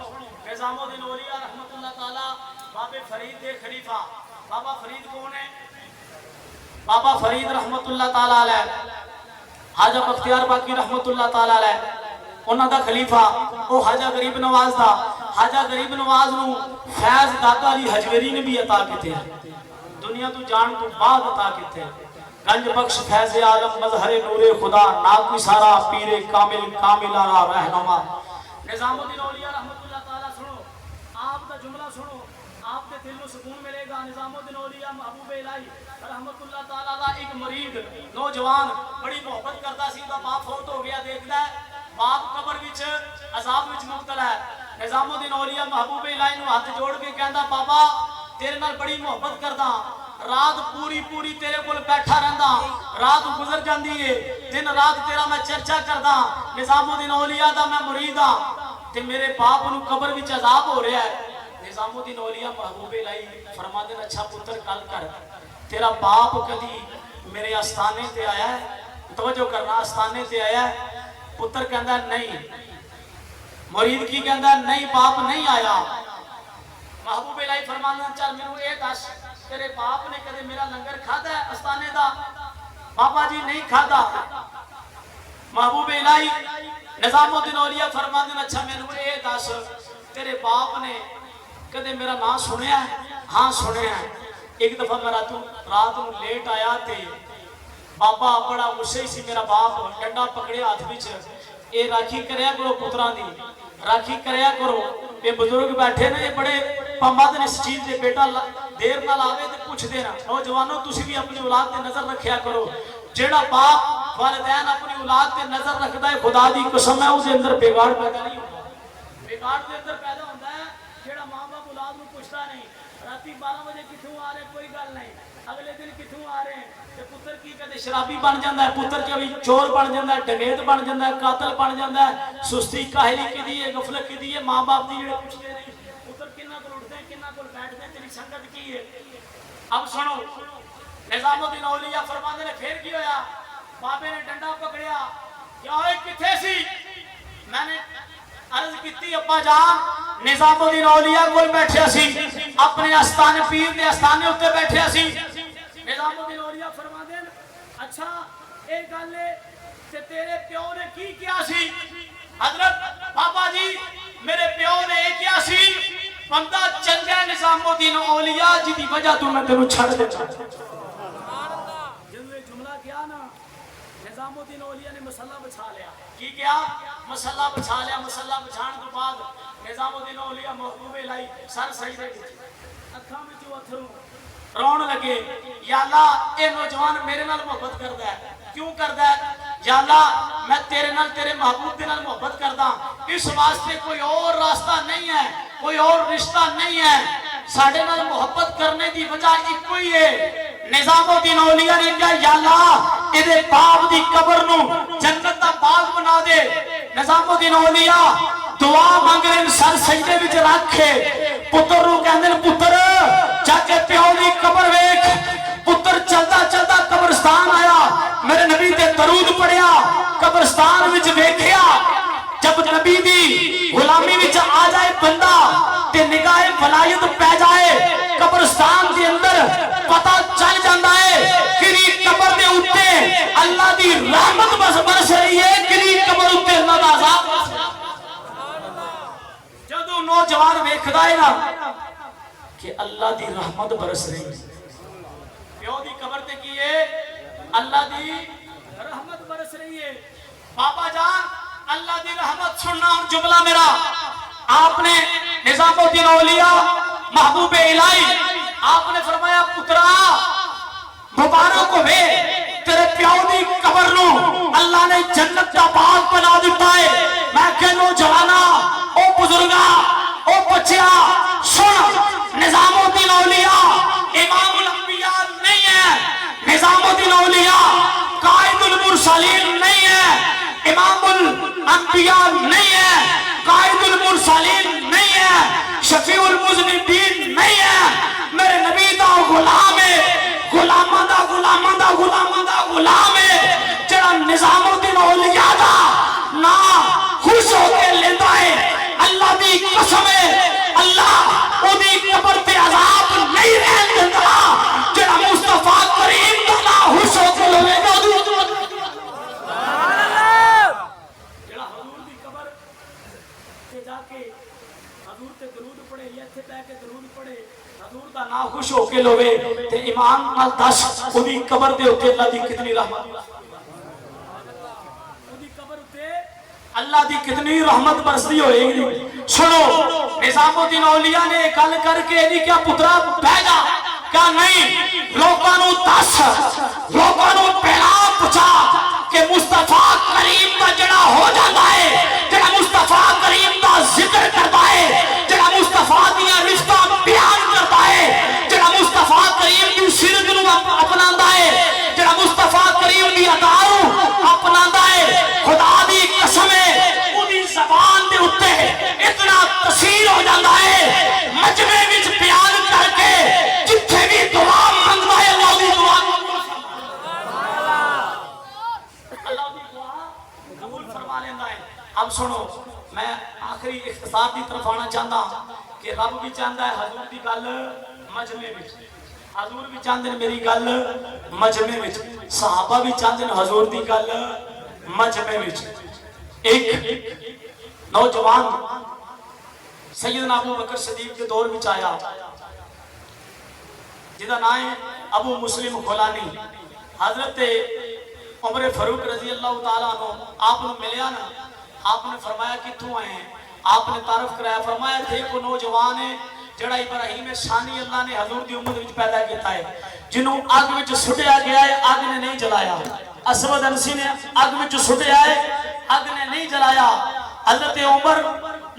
نظام الدین اولیاء رحمت اللہ تعالی بابے فرید دے خلیفہ۔ بابا فرید کون ہے؟ بابا فرید رحمت اللہ تعالی علیہ حاجہ بختیار باقی رحمت اللہ تعالی علیہ انہاں دا خلیفہ او حاجہ غریب نواز دا۔ حاجہ غریب نواز نو فیض داتا علی حجویری نے بھی عطا کیتے ہیں، دنیا تو جان تو بعد عطا کیتے ہیں۔ گنج بخش فیض عالم مظہر نور خدا ناکی سارا پیر کامل کاملانہ رہنما۔ نظام الدین اولیاء رحمت اللہ تعالی سنو آپ دا جملہ سنو، آپ کے دل کو سکون ملے گا۔ نظام الدین اولیاء محبوب الہی رحمت اللہ تعالی علیہ ایک مرید نوجوان بڑی محبت کرتا سی، دا باپ فوت ہو گیا، دیکھدا ہے باپ قبر وچ عذاب وچ مبتلا ہے۔ نظام الدین اولیاء محبوب الہی نو ہاتھ جوڑ کے کہندا بابا تیرے نال بڑی محبت کردا، رات پوری پوری تیرے کول بیٹھا رہندا، رات گزر جاندی ہے، دن رات تیرا میں چرچا کردا، نظام الدین اولیاء دا میں مرید ہاں تے میرے باپ نو قبر وچ عذاب ہو رہا ہے۔ نظام الدین اولیاء محبوب الہی فرماندے نے اچھا پتر گل کر، تیرا باپ کدی میرے آستانے تے آیا ہے؟ توجہ کرنا، آستانے تے آیا ہے؟ پتر کہندا نہیں، مرید کی کہندا نہیں باپ نہیں آیا۔ محبوب الہی فرماندے چل مینوں اے دس تیرے باپ نے کدے میرا لنگر کھادا ہے آستانے دا؟ بابا جی نہیں کھادا۔ محبوب الہی نظام الدین اولیاء فرماندے نے اچھا مینوں اے دس تیرے باپ نے کدے میرا نام سنیا ہے؟ ہاں سنیا ہے۔ ایک دفعہ میں رات نو لیٹ آیا تے بابا بڑا غصے سی، میرا باپ ڈنڈا پکڑے ہاتھ وچ، اے راکھی کریا کرو پتراں دی، راکھی کریا کرو، اے بزرگ بیٹھے نے بڑے پابند نے اس چیز دے، بیٹا دیر نال آوے تے پوچھ دینا۔ نوجوانوں تسی بھی اپنی اولاد تے نظر رکھیا کرو، جیڑا باپ والدین اپنی اولاد تے نظر رکھدا ہے خدا دی قسم ہے اس دے اندر بگاڑ پیدا نہیں ہوندا، بگاڑ دے اندر پیدا ہوندا ہے جیڑا ماں باپ اولاد نو پوچھتا نہیں، راتی 12 بجے کتھوں آ رہے کوئی گل نہیں، اگلے دن کتھوں آ رہے ہیں، تے پتر کی کدے شرابی بن جاندا ہے، پتر کبھی چور بن جاندا ہے، ڈکیت بن جاندا ہے، قاتل بن جاندا ہے، سستی کاہلی کدی ہے، غفلت کدی ہے، ماں باپ دی جڑے پوچھتے نہیں، پتر کنہ کول اٹھدے کنہ کول بیٹھدے، تیری سنگت کی ہے؟ اب سنو نظام الدین اولیاء فرماندے نے پھر کی ہویا؟ بابے نے ڈنڈا پکڑیا، کیا ہوئے کتھے سی؟ میں نے عرض کیتی ابا جان نظام الدین اولیاء کول بیٹھیا سی، اپنے آستانے پیر دے آستانے اوتے بیٹھیا سی۔ نظام الدین اولیاء فرماندے اچھا اے گل ہے تے تیرے پیو نے کی کیا سی؟ حضرت بابا جی میرے پیو نے اے کیا سی، بندہ چنگا نظام الدین اولیاء جی دی وجہ تو میں تینوں چھڑ دیتا۔ جنوے جملہ کیا نا، نظام الدین اولیاء نے مسلح بچھا لیا، کی کیا؟ مسلح بچھا لیا۔ مسلح بچھان تو بعد نظام الدین اولیاء محبوب الہی سر سجدے اکھاں وچوں اتھروں رون لگے، یا اللہ اے نوجوان میرے نال محبت کردا ہے، کیوں کردا ہے؟ یا اللہ میں تیرے نال تیرے محبوب دے نال محبت کردا، اس واسطے کوئی اور راستہ نہیں ہے، کوئی اور رشتہ نہیں ہے، ساڈے نال محبت کرنے دی وجہ ایک ہی ہے۔ نظام الدین اولیاء نے کہا یا اللہ اے دے باپ دی قبر نو جنت دا باغ بنا دے۔ نظام الدین اولیاء دعا مانگ رہے سر سجدے وچ رکھے، پتر نو کہندے پتر جا کے پیو دی قبر ویکھ۔ پتر چلدا چلدا قبرستان آیا، میرے نبی تے درود پڑھیا، قبرستان وچ ویکھیا، جب نبی دی غلامی وچ آ جائے بندہ تے نگاہ ولایت پہ جائے قبرستان دے اندر پتہ چل جاندا ہے کری قبر دے اوتے اللہ دی رحمت بس برس رہی ہے، کری قبر اوتے اللہ دا عذاب۔ جدوں نوجوان ویکھدا ہے نا کہ اللہ دی رحمت برس رہی ہے، پیو دی قبر تے کی ہے؟ اللہ دی رحمت برس رہی ہے۔ بابا جان اللہ دی رحمت سننا ہوں جملہ میرا، آپ نے نظام الدین اولیاء محبوب الہی آپ نے فرمایا پترا مبارک ہوئے تیرے پیو دی قبر نو اللہ نے جنت کا باغ بنا دیتا ہے۔ میں کہنوں جوانا او بزرگا او بچیا سن، نظام الدین اولیاء امام الانبیاء نہیں ہے، نظام الدین اولیاء قائد المرسلین نہیں ہے، امام الانبیاء نہیں ہے، قائد المرسلین نہیں ہے، شفیع المذنبین نہیں ہے، میرے نبی دا غلام ہے، غلاماں دا غلاماں دا غلاماں دا غلام ہے، جڑا نظام الدین اولیاء دا نا خوش ہو کے لیتا ہے۔ اللہ دی قسم ہے اللہ او دی قبر تے عذاب نہیں رہن دیتا، جڑا مصطفیٰ کریم دا نا خوش ہو کے لوے گا جڑا حضور دی قبر تے جا کے حضور تے درود پڑھے یا تے بیٹھ کے درود پڑھے، حضور دا نا خوش ہو کے لوے تے ایمان نال دس او دی قبر دے اوتے اللہ دی کتنی رحمت، او دی قبر تے اللہ دی کتنی رحمت برسدی ہوئے گی۔ سنو نظام الدین اولیاء نے گل کر کے نہیں کیا پترا بہ جا کیا نہیں لوگوں نو دس لوگوں نو پیغام پہنچا کہ مصطفیٰ کریم دا جڑا ہو جاتا ہے جڑا مصطفیٰ کریم دا ذکر کرتا ہے جڑا مصطفیٰ دیاں رفتہ بیان کرتا ہے جڑا مصطفیٰ کریم دی سیرت نو اپناندا ہے جڑا مصطفیٰ کریم دی ادا نو اپناندا ہے خدا دی قسم ہے اودی زبان دے اوتے اتنا تاثیر ہو جاتا ہے مجمع وچ بیان کر کے جتھے بھی دعا منگدا ہے اللہ دی دعا قبول فرما لینا ہے. اب سنو میں آخری اختصار کی طرف آنا چاہتا کہ رب بھی چاہتا ہے حضور دی گل مجمع وچ حضور بھی چاہتے ہیں میری گل مجمع وچ صحابہ بھی چاہتے ہیں حضور دی گل مجمع وچ. ایک نوجوان سیدنا ابو بکر صدیق کے دور وچ آیا جدا نام ہے ابو مسلم خولانی. حضرت عمر فاروق رضی اللہ تعالیٰ عنہ آپ نے ملیا نا آپ نے فرمایا کہ تو آئے ہیں آپ نے تعارف کرایا فرمایا تھے کو نوجوان ہے جڑا ابراہیم ثانی اللہ نے حضور دی امت وچ پیدا کیتا ہے جنہوں آگ وچ سٹیا گیا ہے آگ نے نہیں جلایا اسود انسی نے آگ وچ سٹیا ہے آگ نے نہیں جلایا. حضرت عمر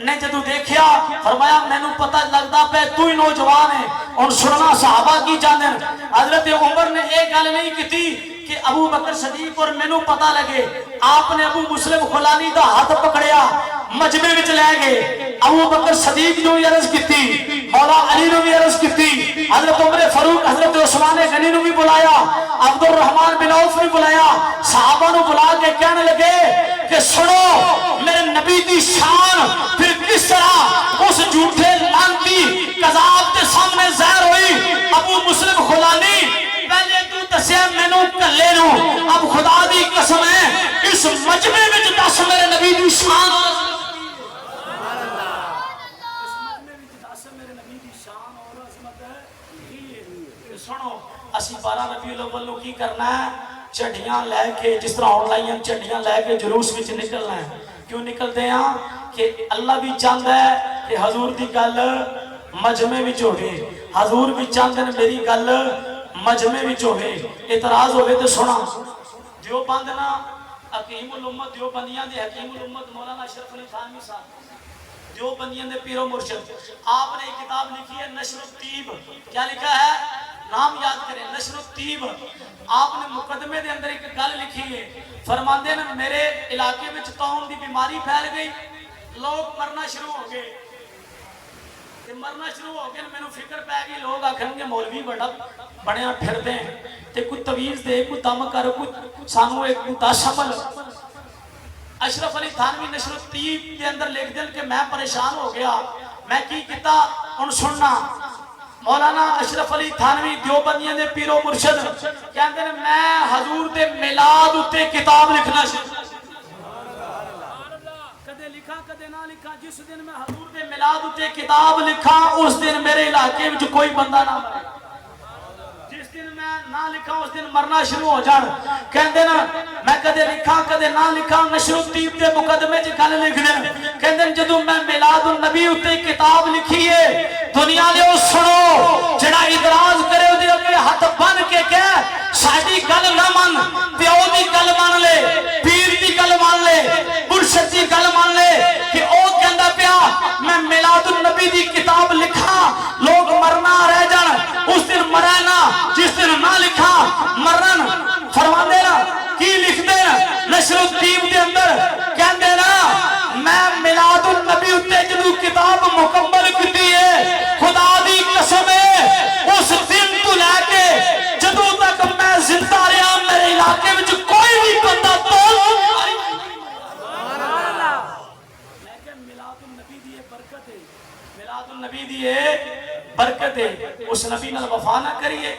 نے جدو دیکھیا فرمایا میں نو پتہ لگتا پہ تو ہی نوجوان ہے اور سننا صحابہ کی جانن. حضرت عمر نے ایک گل نہیں کیتی کہ ابو بکر صدیق اور میں نو پتہ لگے آپ نے ابو مسلم خولانی دا ہاتھ پکڑیا مجمع وچ لے گئے ابو بکر صدیق نو عرض کیتی مولا علی نو بھی عرض کیتی حضرت عمر فاروق حضرت عثمان غنی نو بھی بلایا عبد الرحمن بن عوف نے بلایا صحابہ نو بلا کے کہنے لگے کہ سنو میرے نبی دی شان پھر کس طرح اس جھوٹے لانتی قذاب کے سامنے ظاہر ہوئی. ابو مسلم خولانی پہلے تو دسیا مینوں کلے نو اب خدا دی قسم ہے اس مجمع وچ دس میرے نبی دی شان سبحان اللہ اس مجمع وچ دس میرے نبی دی شان اور عظمت ہے. سنو اسی 12 ربیع الاول نو کی کرنا ہے چڑیاں لے کے جس طرح آن لائن چڑیاں لے کے جلوس وچ نکلنا ہے. کیوں نکلتے ہیں کہ اللہ بھی چاہتا ہے کہ حضور دی گل مجمع وچ ہوے حضور بھی چاہتے ہیں میری گل مجمع وچ ہوے. اعتراض ہوے تے سنا دیوبند نا حکیم الامت دیوبندیاں دے حکیم الامت مولانا اشرف علی تھانوی صاحب دیوبندیاں دے پیر و مرشد آپ نے ایک کتاب لکھی ہے نشر الطیب. کیا لکھا ہے نام یاد کریں نشر الطیب. آپ نے مقدمے دے اندر ایک گل لکھی ہے فرماندے نے میرے علاقے وچ طاعون دی بیماری پھیل گئی لوگ مرنا شروع ہو گئے تے مرنا شروع ہو گئے مینوں فکر پے گئی لوگ آکھن گے مولوی بڑا بنیا پھردے ہیں تے کوئی تویز دے کوئی دم کر کوئی سانو ایک دس عمل. اشرف علی تھانوی نشر الطیب کے اندر لکھ دیں کہ میں پریشان ہو گیا میں کی کیتا ان سننا مولانا اشرف علی تھانوی دیوبندیاں دے پیر و مرشد کہندے نے میں حضور دے میلاد اتے کتاب لکھنا شروع کدے لکھا کدے نہ لکھا جس دن میں حضور دے میلاد اتے کتاب لکھا اس دن میرے علاقے وچ کوئی بندہ نہ مرے جس دن میں نہ لکھا اس دن مرنا شروع ہو جان. کہندے نا میں کدے لکھا کدے نہ لکھا نشر الطیب دے مقدمے چ گل لکھ دیں کہندے جدوں میں میلاد النبی اتے کتاب لکھی ہے دنیا نے او سنو جڑا اعتراض کرے او دے اگے ہاتھ بن کے کہے ساڈی گل نہ من پیو دی گل مان لے پیر دی گل مان لے مرشد دی گل مان لے کہ او کہندا پیا میں میلاد النبی دی کتاب لکھا لوگ مرنا رہ جان اس دن مرے نا جس دن نہ لکھا مرن فرماندے نا کی لکھ دے نشر الطیب دے اندر کہندے نا میں میلاد النبی اتے جدوں کتاب مکمل کیتی ہے خدا دی قسم ہے اس دن تو لے کے جدوں تک میں زندہ رہا میرے علاقے وچ کوئی بھی بندہ تو سبحان اللہ میں کہ میلاد النبی دی برکت ہے میلاد النبی دی برکت ہے اس نبی نال وفا نہ کریے.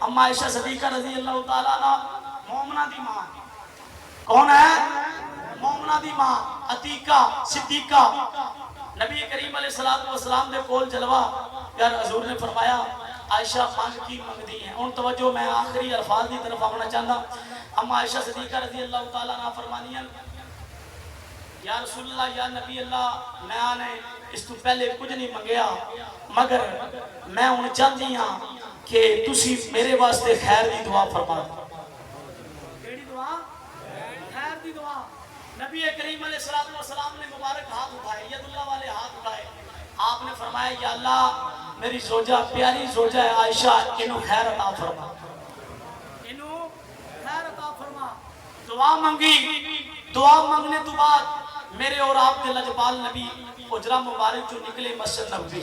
اما عائشہ صدیقہ رضی اللہ تعالیٰ عنہ مومنہ دی ماں کون ہے مومنہ دی ماں عتیقہ صدیقہ نبی کریم علیہ السلام دے کول جلوہ پیار حضور نے فرمایا عائشہ مانگ کی مانگ دی ہیں. ان توجہ میں آخری الفاظ دی طرف آنا چاہتا. اما عائشہ صدیقہ رضی اللہ تعالیٰ عنہ فرمانی ہیں یا رسول اللہ یا نبی اللہ میں نے اس تو پہلے کچھ نہیں منگیا مگر میں ہن چاہتی ہاں کہ تسی میرے واسطے خیر دی دعا فرما دو۔ کیڑی دعا؟ خیر دی دعا۔ نبی کریم علیہ السلام نے مبارک ہاتھ اٹھائے، ید اللہ والے ہاتھ اٹھائے، آپ نے فرمایا یا اللہ میری زوجہ پیاری زوجہ ہے عائشہ، انہوں خیر عطا فرما، انہوں خیر عطا فرما۔ دعا منگی، دعا منگنے تو بعد میرے اور آپ کے لجپال نبی حجرہ مبارک جو نکلے مسجد نبوی،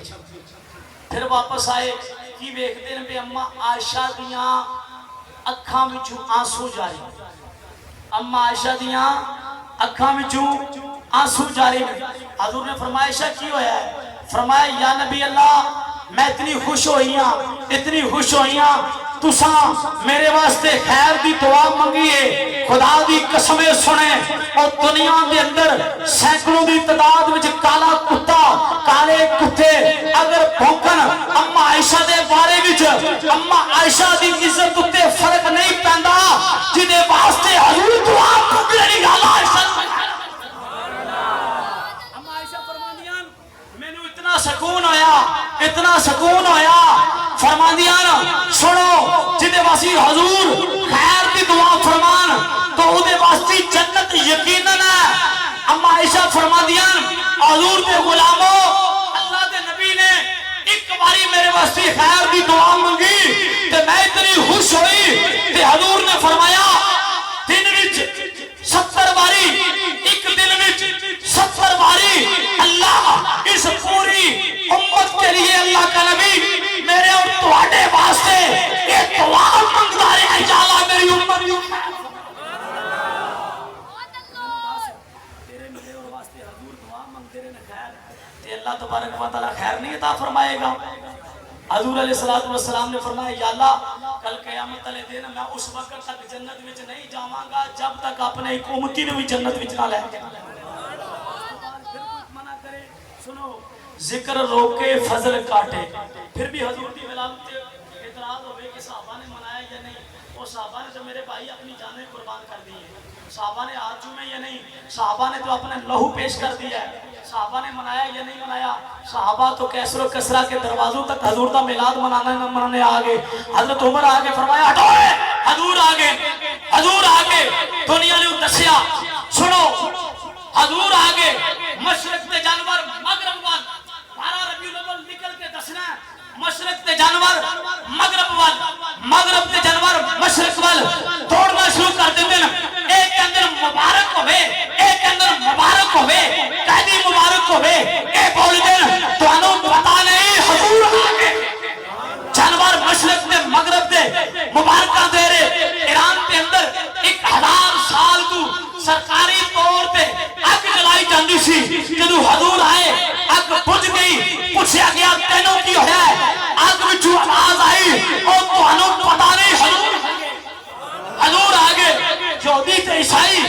پھر واپس آئے کی ویکھدے نے اماں عائشہ دیاں اکھاں وچوں آنسو جاری، اماں عائشہ دیاں اکھاں وچوں آنسو جاری۔ حضور نے فرمایا عائشہ کی ہویا ہے؟ فرمایا یا نبی اللہ میں اتنی خوش ہوئی ہاں، اتنی خوش ہوئی ہاں، تساں میرے واسطے خیر دی دعا منگیے، خدا دی قسمیں سنے اور دنیا دے اندر سینکڑوں دی تعداد وچ کالا کتا کالے کتے اگر بھونکن اماں عائشہ دے بارے وچ اماں عائشہ دی عزت اتے فرق نہیں پیندا جدے واسطے حضور دعا منگنے دی گل عائشہ اماں عائشہ فرماندیاں مینوں اتنا سکون ہویا، اتنا سکون ہویا، فرماندیاں سنو جدے واسطے حضور خیر دی دعا فرمان تو او دے واسطے جنت یقیناً ہے۔ اماں عائشہ فرماندیاں حضور دے غلاموں اللہ دے نبی نے ایک باری میرے واسطے خیر دی دعا منگی تے میں اتنی خوش ہوئی تے حضور نے فرمایا دن وچ 70 باری، ایک دن وچ 70 باری اللہ اس پوری امت کے لیے اللہ کا نبی میرے اور تواڈے واسطے ایک دعا منگتا رہا ہے، یا اللہ میری امت تیرے میرے اور واسطے حضور دعا منگتے رہے خیر تے اللہ تبارک و تعالی خیر نہیں عطا فرمائے گا۔ حضور علیہ السلام نے فرمایا یا اللہ کل قیامت والے دن میں اس وقت تک جنت وچ نہیں جاواں گا جب تک اپنے ایک امتی نو بھی جنت وچ نہ لے جاواں۔ پھر کوئی منع کرے سنو ذکر روکے فضل کاٹے، پھر بھی حضور دی ولادت تے اعتراض ہوئے کہ صحابہ نے منایا یا نہیں، وہ صحابہ نے تو میرے بھائی اپنی جانیں قربان کر دی ہیں، صحابہ نے ہاتھ چومے یا نہیں، صحابہ نے تو اپنے لہو پیش کر دیا ہے، صحابہ نے منایا یا نہیں منایا، صحابہ تو کیسر و کسرا کے دروازوں تک حضور دا میلاد منانے آگے، حضرت عمر آگے فرمایا ہٹوئے، حضور آگے دنیا نے دسیا سنو حضور آگے مشرق تے جانور مغرب وال 12 ربیع الاول نکل کے دسنا مشرق تے جانور مغرب وال، مغرب تے جانور مشرق وال دوڑنا شروع کر دیندے ہیں، ایک اندر مبارک ہوئے، ایک اندر مبارک ہوئے، قیدی مبارک ہوئے، اے بول دین تانوں پتہ نہیں حضور آگے جانور مشرق تے مغرب تے مبارکہ دے رہے۔ ایران کے اندر 1000 سال تو سرکاری طور پہ اگ جلائی جاندی سی، جدو حضور آئے اگ بجھ گئی، پوچھا گیا تینوں کی ہویا ہے، اگ وچوں آواز آئی اور تانوں پتہ نہیں حضور آگے۔ یہودی تے عیسائی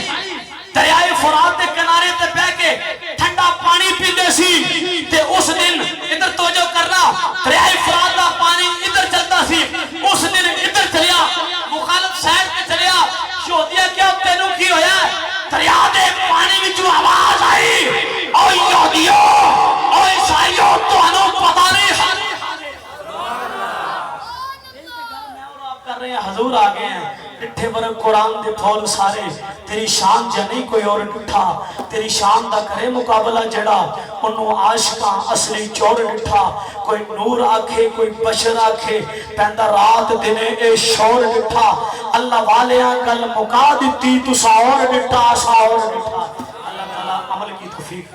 دریائے فرات کے کنارے تے بہ کے ٹھنڈا پانی پیندے سی تے اس دن ادھر توجہ کرنا دریائے فرات دا پانی ادھر چلتا سی، اس دن ادھر چلیا مخالف سائڈ پہ چلیا، یہودیہ کیا تینوں کی ہویا ہے، دریا دے پانی وچوں آواز آئی او یہودیو او عیسائیو تانوں پتہ نہیں کر رہے ہیں حضور آگے ہیں ڈٹھے پر قرآن دے پھول سارے تیری شان جا نہیں کوئی اور ڈٹھا، تیری شان دا کرے مقابلہ جڑا انہوں عاشقاں اصلی چور ڈٹھا، کوئی نور آکھے کوئی بشر آکھے پیندہ رات دنے اے شور ڈٹھا، اللہ والیاں گل مکا دیتی تو سا اور ڈٹھا سا اور ڈٹھا۔ اللہ تعالیٰ عمل کی توفیق